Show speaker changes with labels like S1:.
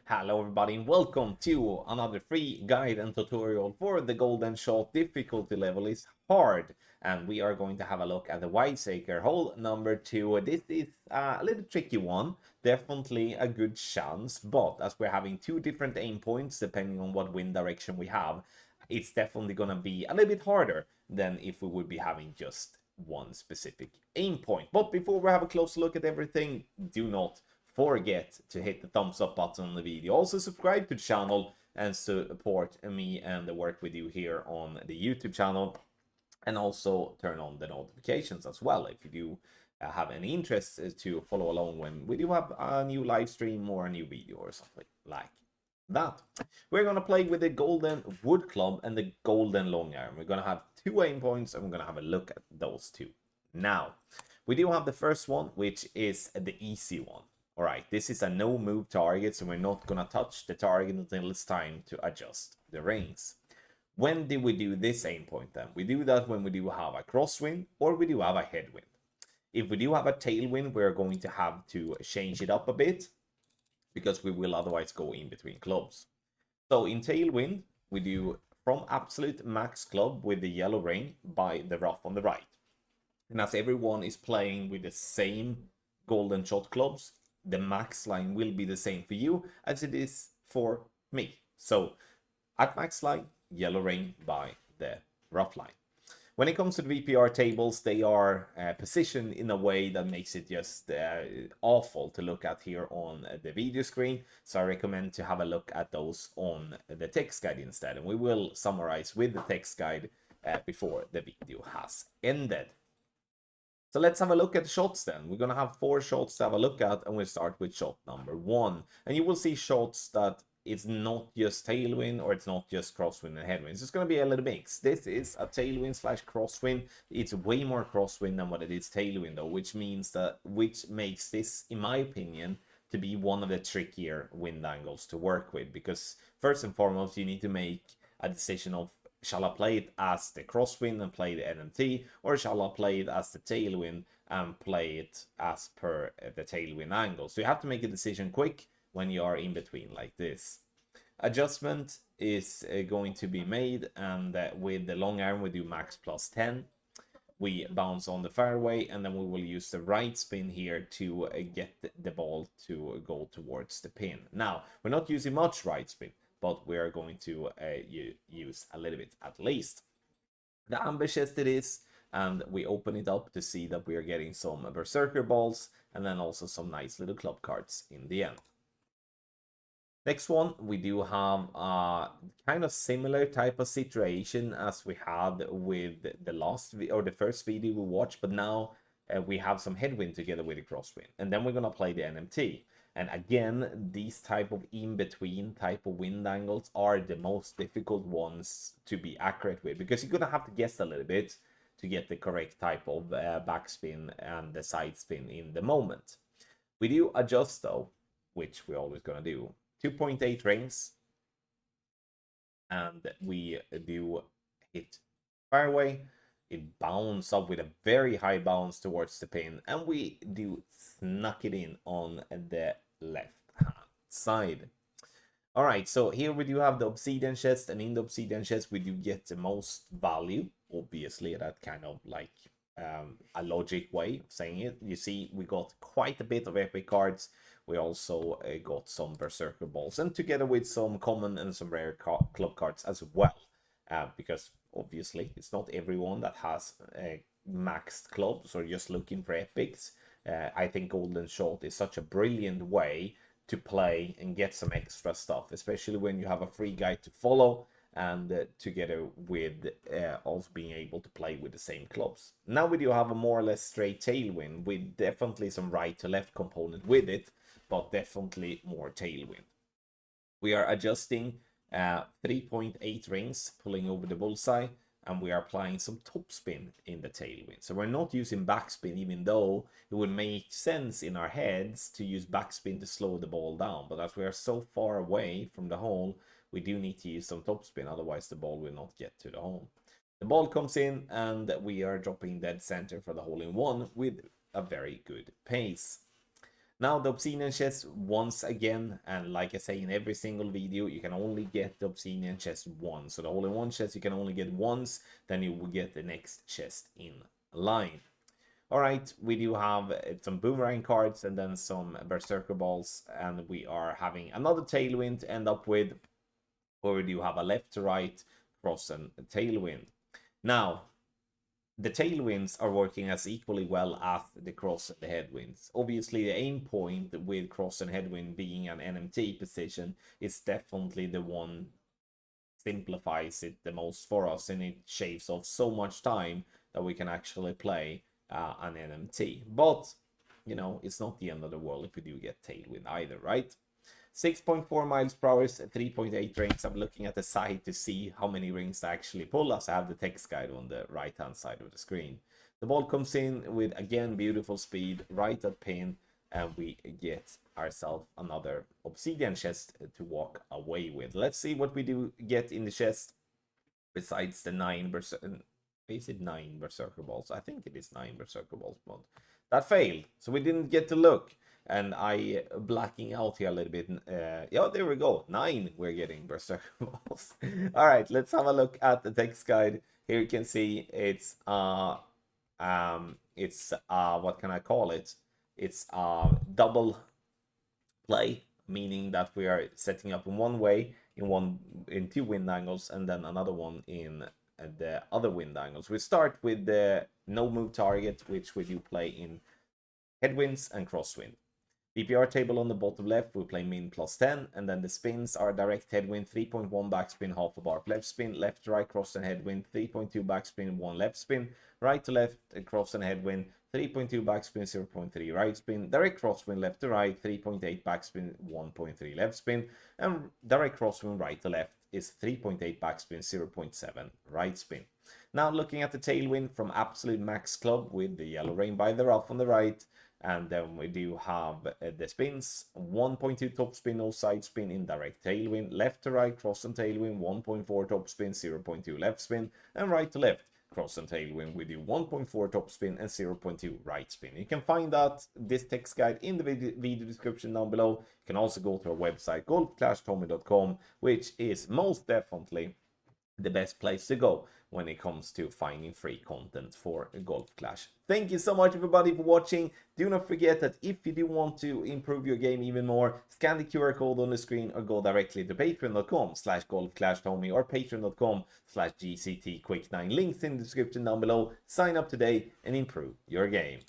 S1: Hello everybody and welcome to another free guide and tutorial for the golden shot. Difficulty level is hard and we are going to have a look at the Wiseacre hole number 2. This is a little tricky one, definitely a good chance, but as we're having two different aim points depending on what wind direction we have, it's definitely going to be a little bit harder than if we would be having just one specific aim point. But before we have a closer look at everything, do not forget to hit the thumbs up button on the video. Also subscribe to the channel and support me and the work we do here on the YouTube channel. And also turn on the notifications as well if you do have any interest to follow along when we do have a new live stream or a new video or something like that. We're going to play with the golden wood club and the golden long iron. We're going to have two aim points and we're going to have a look at those two. Now, we do have the first one, which is the easy one. All right, this is a no move target, so we're not going to touch the target until it's time to adjust the reins. When do we do this aim point then? We do that when we do have a crosswind or we do have a headwind. If we do have a tailwind, we're going to have to change it up a bit because we will otherwise go in between clubs. So in tailwind, we do from absolute max club with the yellow ring by the rough on the right. And as everyone is playing with the same golden shot clubs, the max line will be the same for you as it is for me. So at max line, yellow ring by the rough line. When it comes to the VPR tables, they are positioned in a way that makes it just awful to look at here on the video screen. So I recommend to have a look at those on the text guide instead. And we will summarize with the text guide before the video has ended. So let's have a look at the shots then. We're going to have 4 shots to have a look at, and we'll start with shot number 1. And you will see shots that it's not just tailwind or it's not just crosswind and headwind. It's going to be a little mix. This is a tailwind slash crosswind. It's way more crosswind than what it is tailwind though, which makes this, in my opinion, to be one of the trickier wind angles to work with. Because first and foremost, you need to make a decision of, shall I play it as the crosswind and play the NMT, or shall I play it as the tailwind and play it as per the tailwind angle? So you have to make a decision quick when you are in between like this. Adjustment is going to be made, and with the long iron we do max plus 10. We bounce on the fairway, and then we will use the right spin here to get the ball to go towards the pin. Now, we're not using much right spin, but we are going to use a little bit at least. The ambitious it is, and we open it up to see that we are getting some berserker balls and then also some nice little club cards in the end. Next one, we do have a kind of similar type of situation as we had with the first video we watched, but now we have some headwind together with the crosswind, and then we're gonna play the NMT. And again, these type of in-between type of wind angles are the most difficult ones to be accurate with, because you're gonna have to guess a little bit to get the correct type of backspin and the side spin in the moment. We do adjust though, which we're always gonna do. 2.8 rings, and we do hit fairway. It bounces up with a very high bounce towards the pin, and we do snuck it in on the left hand side. All right, so here we do have the obsidian chest, and in the obsidian chest we do get the most value, obviously. That kind of like a logic way of saying it. You see, we got quite a bit of epic cards. We also got some berserker balls, and together with some common and some rare club cards as well, because obviously it's not everyone that has maxed clubs or just looking for epics. I think golden shot is such a brilliant way to play and get some extra stuff, especially when you have a free guide to follow, and together with also being able to play with the same clubs. Now we do have a more or less straight tailwind with definitely some right to left component with it, but definitely more tailwind. We are adjusting 3.8 rings, pulling over the bullseye, and we are applying some topspin in the tailwind. So we're not using backspin, even though it would make sense in our heads to use backspin to slow the ball down. But as we are so far away from the hole, we do need to use some topspin, otherwise the ball will not get to the hole. The ball comes in, and we are dropping dead center for the hole-in-one with a very good pace. Now the Obsidian chest once again, and like I say in every single video, you can only get the Obsidian chest once. So the all-in-one chest you can only get once, then you will get the next chest in line. Alright, we do have some boomerang cards and then some berserker balls, and we are having another tailwind to end up with, where we do have a left to right cross and a tailwind. Now, the tailwinds are working as equally well as the cross and the headwinds. Obviously, the aim point with cross and headwind being an NMT position is definitely the one simplifies it the most for us, and it shaves off so much time that we can actually play an NMT. But, you know, it's not the end of the world if we do get tailwind either, right? 6.4 miles per hour, 3.8 rings. I'm looking at the side to see how many rings to actually pull, as I have the text guide on the right hand side of the screen. The ball comes in with, again, beautiful speed, right at pin, and we get ourselves another obsidian chest to walk away with. Let's see what we do get in the chest besides the 9 is it 9 berserker balls? I think it is 9 berserker balls, but that failed, so we didn't get to look. And I blacking out here a little bit. Yeah, there we go. 9 we're getting berserker balls. All right, let's have a look at the text guide. Here you can see it's what can I call it? It's double play, meaning that we are setting up in one way in 2 wind angles, and then another one in the other wind angles. We start with the no move target, which we do play in headwinds and crosswind. PPR table on the bottom left, we play min +10, and then the spins are direct headwind, 3.1 backspin, half a bar left spin, left to right cross and headwind, 3.2 backspin, 1 left spin, right to left cross and headwind, 3.2 backspin, 0.3 right spin, direct crosswind left to right, 3.8 backspin, 1.3 left spin, and direct crosswind right to left is 3.8 backspin, 0.7 right spin. Now looking at the tailwind from Absolute Max Club with the yellow rain by the rough on the right, and then we do have the spins, 1.2 top spin, no side spin, indirect tailwind, left to right, cross and tailwind, 1.4 top spin, 0.2 left spin, and right to left, cross and tailwind, we do 1.4 top spin and 0.2 right spin. You can find that this text guide in the video description down below. You can also go to our website, golfclashtommy.com, which is most definitely the best place to go when it comes to finding free content for Golf Clash. Thank you so much everybody for watching. Do not forget that if you do want to improve your game even more, scan the QR code on the screen or go directly to patreon.com/golfclashtommy or patreon.com/GCTquick9. Links in the description down below. Sign up today and improve your game.